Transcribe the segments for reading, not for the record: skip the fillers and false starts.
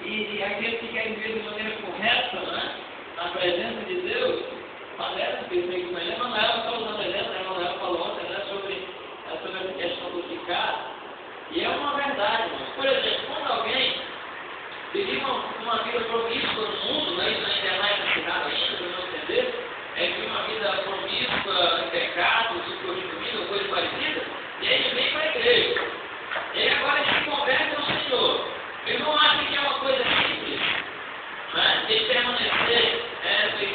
E aqueles que querem viver de maneira correta, né? Na presença de Deus, padecem perseguições. Emanuel está usando exemplo, Emanuel falou ontem, né, sobre essa questão do ficar. E é uma verdade, mas, por exemplo, quando alguém vive uma vida promíscua no mundo, né, e na internet é ensinado ainda, para não entender, vive uma vida promíscua, em pecado, se prostituindo, coisa parecida, e aí ele vem para a igreja. E aí agora ele se converte ao Senhor. Ele não acha que é uma coisa simples, né? Ele permanecer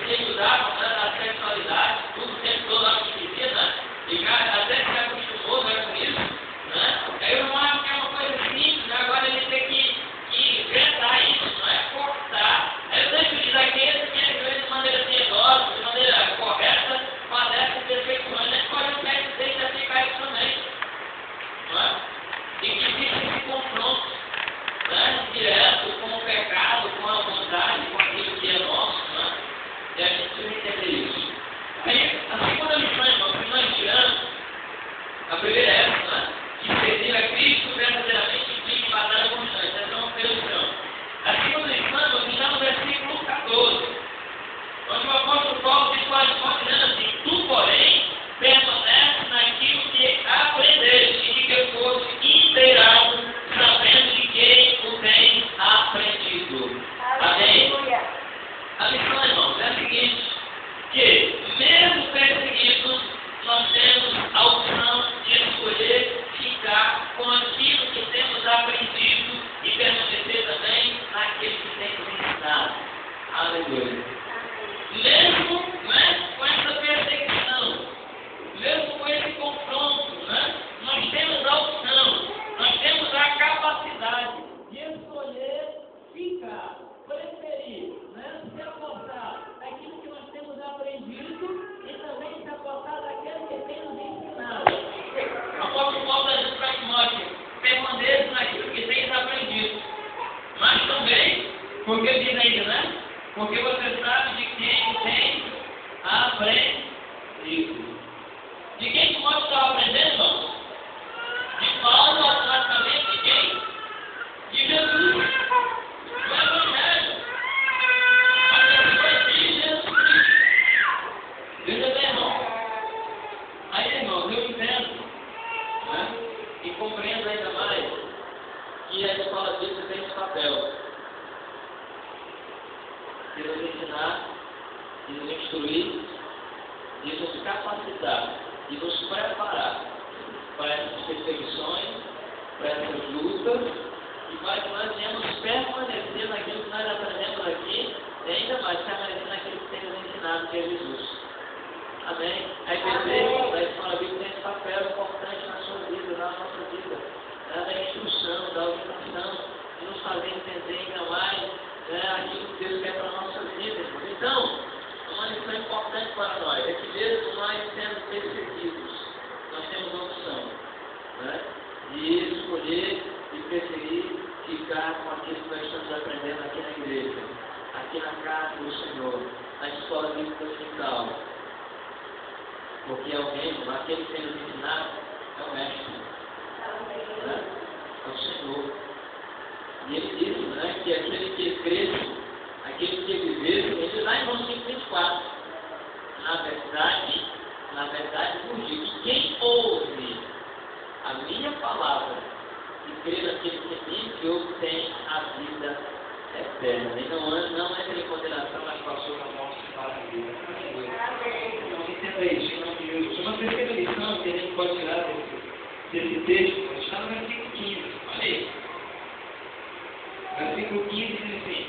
desligado, né, da sexualidade, tudo o tempo todo lá que vivia, né? E até se acostumou, né, com isso, né? Aí eu não acho que é uma coisa simples, né? Agora ele tem que enfrentar isso, não é cortar. Eu sempre diz aqueles que viver de maneira piedosa, de maneira correta, padecem perfeições. A gente pode até dizer que aplicar isso também, não é? E que existe esse confronto, né, direto com o pecado, com a vontade, com aquilo que é nosso, né? E a gente precisa entender isso. Aí, a segunda lição, irmão, que nós tiramos, a primeira é essa, né? Que servir a Cristo verdadeiramente implica batalha constante. Essa é uma primeira lição. A segunda lição, que está no versículo 14, onde o apóstolo Paulo diz quase assim: tu, porém, permanece naquilo que aprendeste e que fosse inteirado, sabendo de quem o tens aprendido. Amém? A lição, irmãos, é a seguinte: que, mesmo perseguidos, nós temos a opção de escolher ficar com aquilo que temos aprendido e permanecer também naquilo que temos ensinado. Aleluia. Mesmo, né, com essa perseguição, mesmo com esse confronto, né, nós temos a opção, nós temos a capacidade de escolher ficar, preferir, né, se apostar daquilo que nós temos aprendido e também se apostar daquilo que temos ensinado. O apóstolo Paulo está dizendo para Timóteo: permaneça naquilo que tens aprendido, mas também, porque ele diz ainda, né? Porque você sabe de quem tem aprendido. De quem Timóteo estava aprendendo, irmãos? De Paulo, automaticamente de quem? De Jesus. Do Evangelho. A pessoa de Jesus Cristo. Veja bem, irmão. Aí, irmãos, eu entendo, né? E compreendo ainda mais que a escola bíblica tem esse papel de nos ensinar, de nos instruir, de nos capacitar, de nos preparar para essas perseguições, para essas lutas, e para que nós venhamos permanecer naquilo que nós aprendemos aqui, e ainda mais permanecer naquilo que temos ensinado, que é Jesus. Amém? Aí percebe, a escola bíblica tem esse papel importante na sua vida, na nossa vida, da instrução, da orientação, de nos fazer entender ainda mais, né, aquilo que Deus quer para a nossa vida. Então, uma lição importante para nós é que mesmo nós sendo perseguidos, nós temos a opção, né, de escolher e preferir ficar com aquilo que nós estamos aprendendo aqui na igreja, aqui na casa do Senhor, na escola bíblica dominical. Porque alguém, aquele que tem nos ensinado, é o Mestre, né? É o Senhor. E ele diz, né, que aquele que cresce, aquele que viver, ele diz lá em João 5,24, na verdade, vos digo, quem ouve a minha palavra e crê naquele que me enviou tem a vida eterna. E não entra em condenação, mas passou da morte para a vida. Então, entenda isso, em nome de Jesus. Uma terceira lição que a gente pode tirar desse texto, está no versículo 15. Olha aí. Versículo 15 diz assim: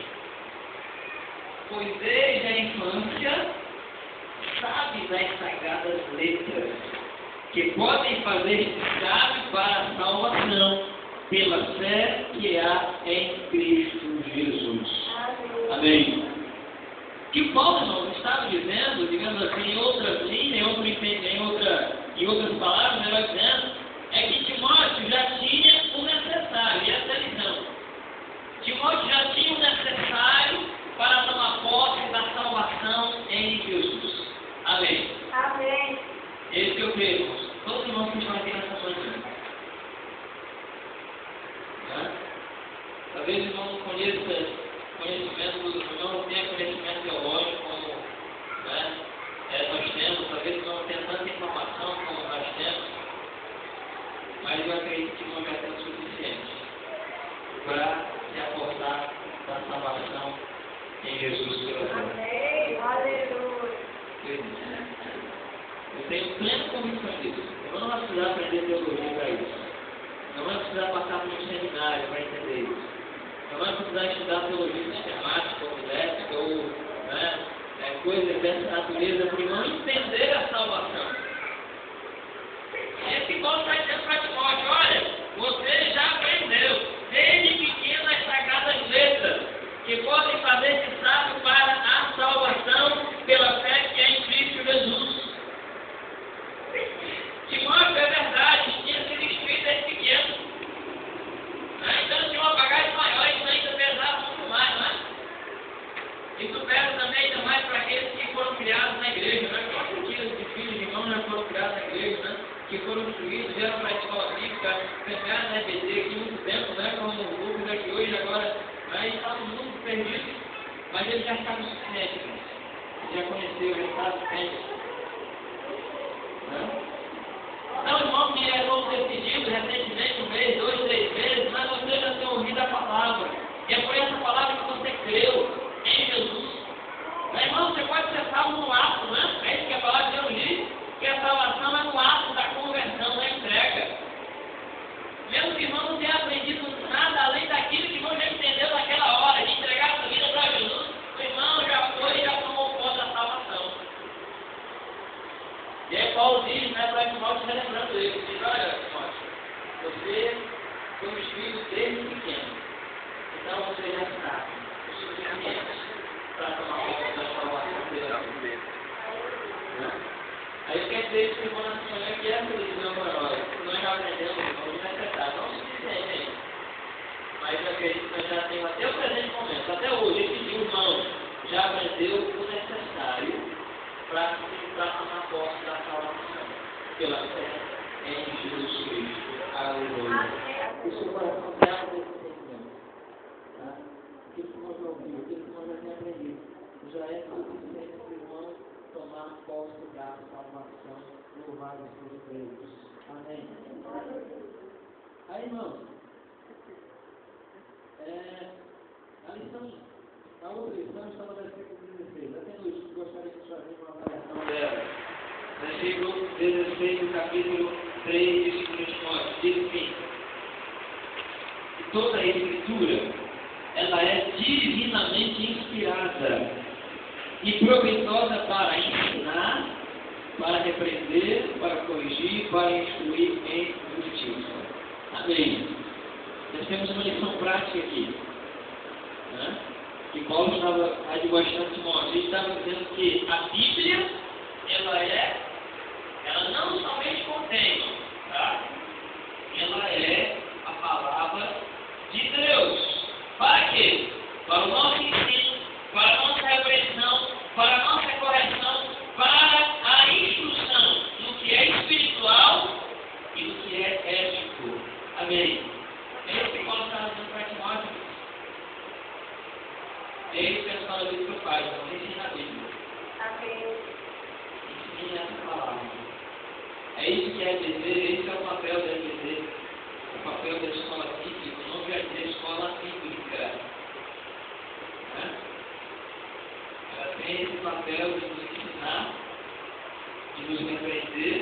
pois desde a infância sabe das sagradas letras, que podem fazer sábio para a salvação, pela fé que há em Cristo Jesus. Amém. Que Paulo, irmão, estava dizendo, digamos assim, em outras linhas, em outras palavras, ele vai dizendo, é que Timóteo já tinha o necessário, e essa é a lição. Timóteo já tinha o necessário para tomar posse da salvação em Jesus. Amém. Amém. Esse que eu creio, irmãos. Todos os irmãos que estão aqui nessa noite. Talvez o irmão não conheça em Jesus pela fé. Amém. Aleluia. Eu tenho plena convicção disso. Eu não vou precisar aprender teologia para isso. Não vou precisar passar por um seminário para entender isso. Não vou precisar estudar teologia sistemática ou milética ou coisas dessa natureza para não entender a salvação. Esse Paulo está dizendo para Timóteo: olha, você já aprendeu desde pequeno as sagradas letras que podem fazer de sábio para a salvação pela fé que é em Cristo Jesus. Timóteo, é verdade, tinha sido instruído desde pequeno. Então tinha uma bagagem maior, isso ainda pesava muito mais, não é? Isso pesa também ainda mais para aqueles que foram criados na igreja, né? Quantos tios de filhos de irmãos já foram criados na igreja, né? Que foram instruídos, vieram para a escola bíblica, pegaram na EBD aqui muito tempo, né? Como o grupo daqui hoje, agora, e estavam muito perdidos, mas eles já estavam suficientes, já conheceram, já estavam suficientes. Não, irmão, que é novo decidido recentemente, um mês, 2, 3 vezes, mas você já tem ouvido a palavra. E é por essa palavra que você creu em Jesus. Meu irmão, você pode ser salvo no ato, né? É isso que a palavra de Deus diz, que a salvação é no ato da conversão, na entrega. Mesmo que o irmão não tenha aprendido nada além daquilo que o irmão já entendeu naquela hora, de entregar a sua vida para Jesus, o irmão já foi e já tomou conta da salvação. E aí Paulo diz, né, para Timóteo, relembrando ele, diz: olha, Timóteo, você foi um espírito desde pequeno, então você já sabe o suficiente para tomar conta da salvação pela fé. Aí quer dizer que o irmão nacional que essa decisão maior, nós já aprendemos, não é necessário, não o suficiente, mas eu acredito que nós já temos até o presente momento, até hoje, esse irmão já aprendeu o necessário para tomar posse da salvação pela fé em Jesus Cristo. Aleluia. O seu coração se abre desse sentimento. Tá? Aquilo que nós já ouvimos, aquilo que nós já temos aprendido, já é suficiente para o irmão tomar posse da salvação. Louvado seja Deus. Amém. Aí, irmãos, a outra lição está no versículo 16. Apenas gostaria de fazer uma avaliação dela. Versículo 16 do capítulo 3 de 2 Timóteo. Diz assim: toda a Escritura, ela é divinamente inspirada e proveitosa para ensinar, para repreender, para corrigir, para instruir em justiça. Amém. Nós temos uma lição prática aqui, né? Que Paulo estava admoestando Timóteo. Ele estava dizendo que a Bíblia, ela não somente contém, tá? Ela é a palavra de Deus. Para quê? Para o nosso ensino, para a nossa repreensão, para a nossa correção, para a instrução no que é espiritual e no que é ético. Amém. É isso que Paulo está dizendo para Timóteo. É isso que a escola bíblica faz, não ensina a Bíblia. Amém. Ensina essa palavra. É isso que é EBD, esse é o papel da EBD, o papel da escola bíblica, o nome é dizer escola bíblica. Né? Ela tem esse papel de nos ensinar, de nos repreender,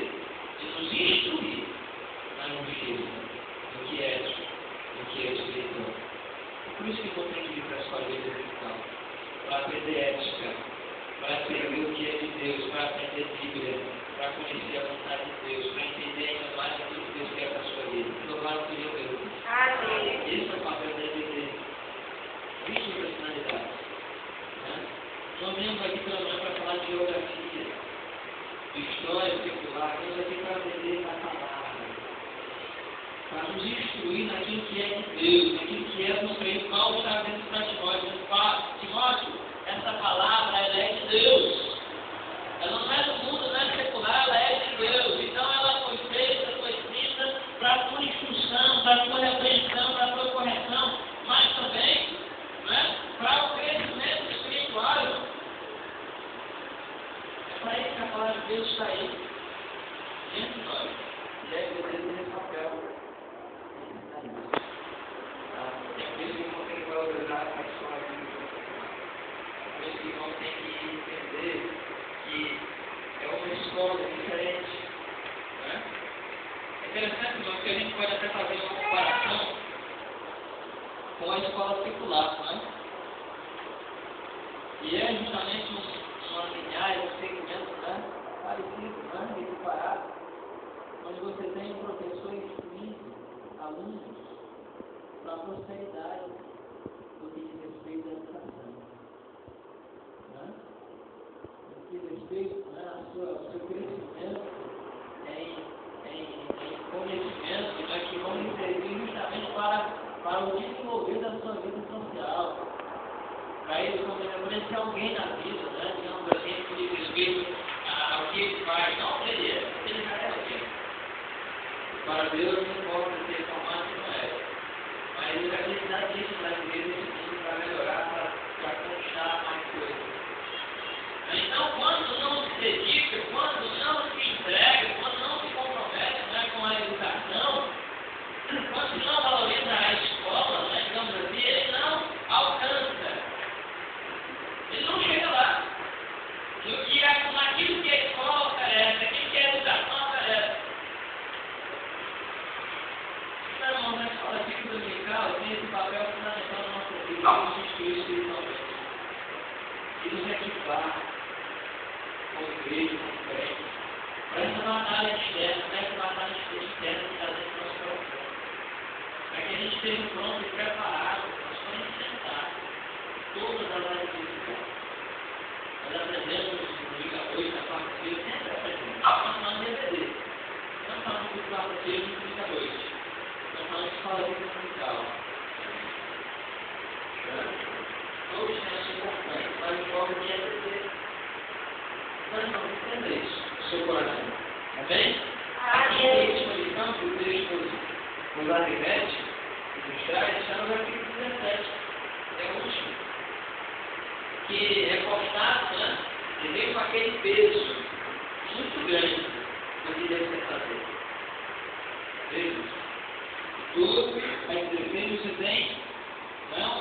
de nos instruir na justiça, no que é ético, no que é espiritual. Por isso que eu tenho que ir para a escola bíblica cristã, para aprender ética, para aprender o que é de Deus, para aprender Bíblia, para conhecer a vontade de Deus, para entender ainda mais aquilo que Deus quer para a sua vida. Louvado seja Deus. Amém. Esse é o papel da EBD. 20 personalidades. Né? Nós viemos aqui pela manhã para falar de geografia, de história secular, viemos aqui para aprender a palavra, para nos instruir naquilo que é de Deus, naquilo que é do Senhor. Paulo está dizendo para Timóteo: Timóteo, essa palavra ela é de Deus. Ela não é do mundo, não é secular, ela é de Deus. Então ela foi feita, foi escrita para a tua instrução, para a tua repreensão, para a tua correção, mas também, né, para o crescimento espiritual. É para isso que a palavra de Deus está aí, dentro de nós. E é que Deus tem esse papel. Tem aqueles que vão ter que valorizar escolas diferentes. Né? É interessante, irmão, que a gente pode até fazer uma comparação com a escola secular, né? E é justamente uma linhagem, um segmento, né? Parecido, né? Equiparado, onde você tem um professor instruindo alunos para a prosperidade do que diz respeito à educação. Né? No que diz respeito, né, ao seu crescimento em conhecimento, né, que vão lhe servir justamente para o desenvolver da sua vida social. Para ele, por esse alguém na vida, né, digamos assim, que diz respeito ao que ele faz, não ele já é alguém. Para Deus não importa ser formado ou não é. Mas ele vai precisar disso na vida para melhorar, para conquistar mais coisas. Então, quando não se dedica, quando não se entrega, quando não se compromete, né, com a educação, quando não valoriza a escola, né, digamos assim, ele não alcança. Ele não chega lá. Naquilo que a escola oferece, naquilo que a educação oferece. Então, irmão, na escola bíblica dominical tem esse papel fundamental na nossa vida, nos instruir espiritualmente. E nos equipar como igreja, como crente, para essa batalha externa, para essa batalha interna que está dentro do nosso coração. Para que a gente esteja pronto e preparado para enfrentar todas as adversidades. Nós aprendemos no dia 8, na quarta-feira, sempre aprendemos. Nós falamos de EBD. Não falamos de quarta-feira e domingo à noite. Nós falamos de escola bíblica dominical. Todos têm sua importância, mas o foco de EBD. Mas não entenda isso no seu coração. Amém? Aqui em última lição, que o texto nos adverte, nos traz, está no versículo 17. É o último. Que é postado, né? E vem com aquele peso muito grande do que deve ser fazer. Veja, tudo vai crescer, você tem,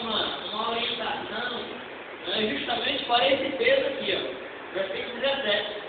uma orientação, justamente para esse peso aqui, ó, versículo 17.